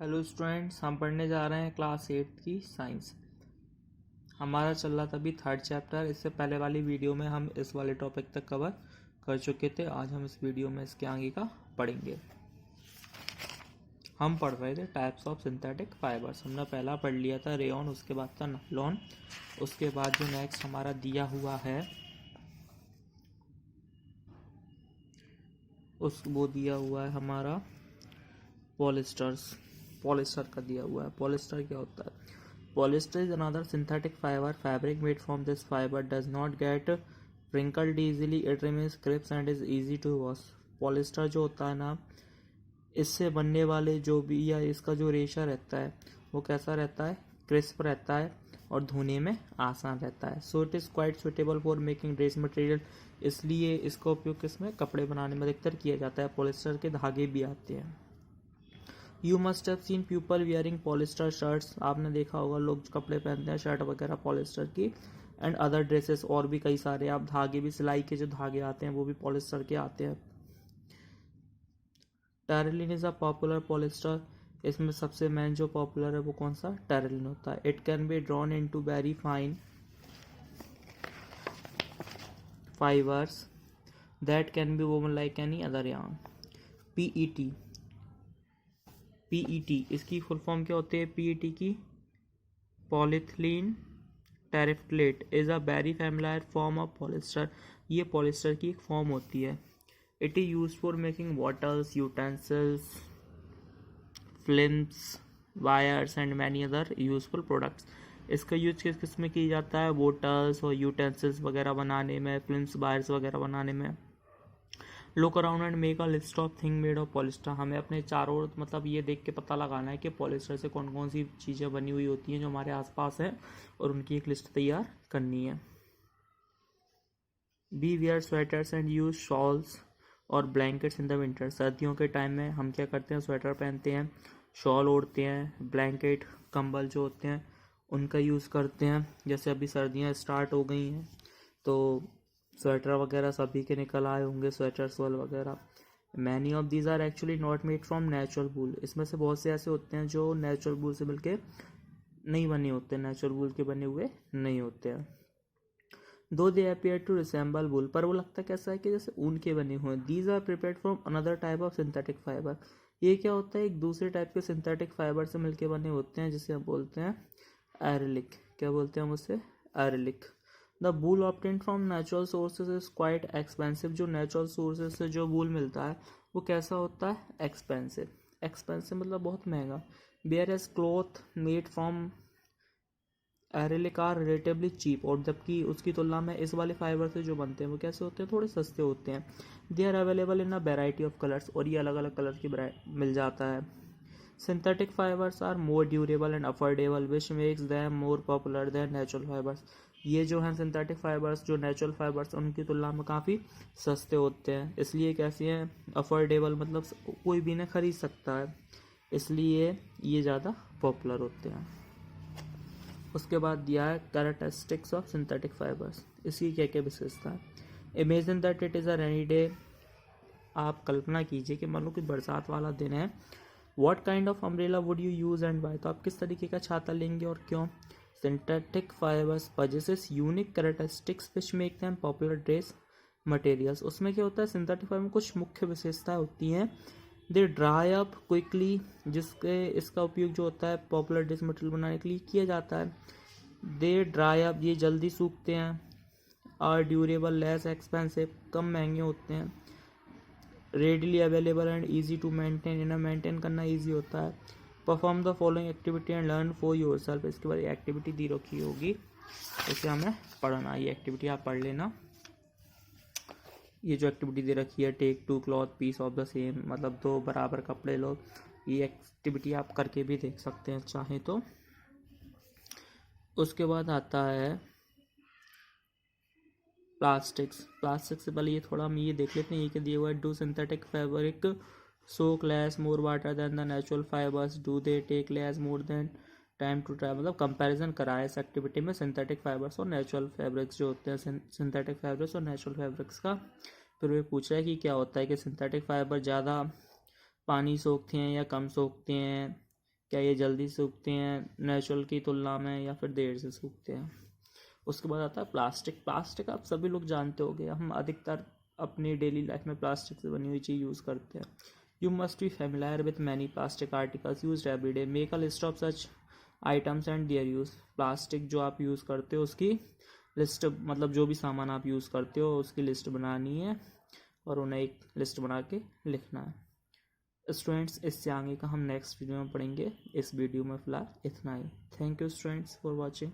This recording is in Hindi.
हेलो स्टूडेंट्स, हम पढ़ने जा रहे हैं क्लास 8 की साइंस। हमारा चल रहा था अभी थर्ड चैप्टर। इससे पहले वाली वीडियो में हम इस वाले टॉपिक तक कवर कर चुके थे। आज हम इस वीडियो में इसके आगे का पढ़ेंगे। हम पढ़ रहे थे टाइप्स ऑफ सिंथेटिक फाइबर्स। हमने पहला पढ़ लिया था रेयॉन, उसके बाद था नायलॉन, उसके बाद जो नेक्स्ट हमारा दिया हुआ है वो दिया हुआ है हमारा पॉलिस्टर का दिया हुआ है। पॉलिस्टर क्या होता है? Polyester is another synthetic fiber. Fabric made from this fiber does not get wrinkled easily. It remains crisp and is easy to wash. Polyester जो होता है ना, इससे बनने वाले जो भी या इसका जो रेशा रहता है वो कैसा रहता है? क्रिस्प रहता है और धोने में आसान रहता है। So it is quite suitable for making dress material. इसलिए इसका उपयोग किसमें? कपड़े बनाने में अधिकतर किया जाता है। पॉलिस्टर के धागे भी आते हैं। You must have seen people wearing polyester shirts. आपने देखा होगा लोग कपड़े पहनते हैं शर्ट वगैरह पॉलिस्टर की, एंड अदर ड्रेसेस और भी कई सारे। आप धागे भी, सिलाई के जो धागे आते हैं वो भी पॉलिस्टर के आते हैं। Terylene is a popular polyester. इसमें सबसे मेन जो पॉपुलर है वो कौन सा? टेरिलिन होता है। It can be drawn into very fine fibres that can be woven like any other yarn. PET इसकी फुल फॉर्म क्या होती है? पीईटी की polyethylene terephthalate is a very familiar form of polyester. ये पॉलिस्टर की एक फॉर्म होती है। It is use for making bottles, utensils, films, wires and many other useful products. इसका यूज किस किस में किया जाता है? बोटल्स और यूटेंसिल्स वगैरह बनाने में, फिल्म्स, वायर्स वगैरह बनाने में। Look around and make a list of thing made of polyester. हमें अपने चारों ओर मतलब ये देख के पता लगाना है कि पॉलिस्टर से कौन कौन सी चीज़ें बनी हुई होती हैं जो हमारे आसपास है, और उनकी एक लिस्ट तैयार करनी है। Be wear sweaters and use shawls और ब्लैंकेट्स इन द विंटर। सर्दियों के टाइम में हम क्या करते हैं? स्वेटर पहनते हैं, शॉल ओढ़ते हैं, ब्लैंकेट, कंबल जो होते हैं उनका यूज़ करते हैं। जैसे अभी सर्दियाँ स्टार्ट हो गई हैं तो स्वेटर वगैरह सभी के निकल आए होंगे, स्वेटर शॉल वगैरह। Many of these are actually not made from natural wool. इसमें से बहुत से ऐसे होते हैं जो नेचुरल वूल से मिलके नहीं बने होते, नेचुरल वूल के बने हुए नहीं होते हैं। दो दे अपीयर टू रिसेंबल वूल, पर वो लगता कैसा है कि जैसे ऊन के बने हुए हैं। These are prepared from another type of synthetic fibre. ये क्या होता है? एक दूसरे टाइप के सिंथेटिक फाइबर से मिलके बने होते हैं, जिसे हम बोलते हैं एरिलिक। क्या बोलते हैं हम उसे? Acrylic. The wool obtained from natural sources is quite expensive. जो नेचुरल सोर्सेज से जो वूल मिलता है वो कैसा होता है? एक्सपेंसिव। एक्सपेंसिव मतलब बहुत महंगा। Whereas cloth made from acrylic are relatively cheap, और जबकि उसकी तुलना में इस वाले फाइबर से जो बनते हैं वो कैसे होते हैं? थोड़े सस्ते होते हैं। They are available in a variety of colours, और ये अलग अलग कलर की मिल जाता है। Synthetic fibres are more durable and affordable which makes them more popular than natural fibres. ये जो हैं सिंथेटिक फाइबर्स, जो नेचुरल फाइबर्स, उनकी तुलना में काफ़ी सस्ते होते हैं। इसलिए कैसे हैं? अफोर्डेबल मतलब कोई भी इन्हें खरीद सकता है, इसलिए ये ज़्यादा पॉपुलर होते हैं। उसके बाद दिया है कैरेक्टरिस्टिक्स ऑफ सिंथेटिक फाइबर्स। इसकी क्या क्या विशेषता है? Imagine that it is a rainy day. आप कल्पना कीजिए कि मान लो कि बरसात वाला दिन है। What kind of umbrella would you use and why? तो आप किस तरीके का छाता लेंगे और क्यों? Synthetic fibres possesses unique characteristics which make them popular dress materials. उसमें क्या होता है? सिंथेटिक फाइबर में कुछ मुख्य विशेषताएं होती हैं। दे ड्राई अप क्विकली, जिसके इसका उपयोग जो होता है पॉपुलर ड्रेस मटेरियल बनाने के लिए किया जाता है। दे ड्राई अप, ये जल्दी सूखते हैं। आर ड्यूरेबल, लेस एक्सपेंसिव, कम महंगे होते हैं। Readily available and easy to maintain, इन्हें मेंटेन करना ईजी होता है। Perform the following activity and learn for your सेल्फ। इसके बाद एक्टिविटी दी रखी होगी, इसे हमें पढ़ना। ये एक्टिविटी आप पढ़ लेना। ये जो एक्टिविटी दे रखी है, take 2 cloth piece of the same, मतलब 2 बराबर कपड़े लो। ये एक्टिविटी आप करके भी देख सकते हैं चाहें तो। उसके बाद आता है प्लास्टिक्स से पहले ये थोड़ा हम ये देख लेते हैं। ये क्या दिया हुआ है? Do synthetic fabric soak less more water than the natural fibres? Do they take less more than time to dry? मतलब कंपैरिजन करा है इस एक्टिविटी में सिंथेटिक फाइबर्स और नेचुरल फैब्रिक्स जो होते हैं, सिंथेटिक फैब्रिक्स और नेचुरल फैब्रिक्स का। फिर वे पूछ रहा है कि क्या होता है कि सिंथेटिक फाइबर ज़्यादा पानी सोखते हैं या कम सोखते हैं, क्या ये जल्दी सूखते हैं नेचुरल की तुलना में या फिर देर से सूखते हैं। उसके बाद आता है प्लास्टिक। प्लास्टिक आप सभी लोग जानते होंगे, हम अधिकतर अपनी डेली लाइफ में प्लास्टिक से बनी हुई चीज़ यूज़ करते हैं। You must be familiar with many plastic articles use every day. Make a list of such items and there use. Plastic जो आप यूज़ करते हो उसकी लिस्ट, मतलब जो भी सामान आप यूज़ करते हो उसकी लिस्ट बनानी है और उन्हें एक लिस्ट बना के लिखना है। स्टूडेंट्स, इससे आगे का हम नेक्स्ट वीडियो में पढ़ेंगे। इस वीडियो में फ़िलहाल इतना ही। Thank you students for watching.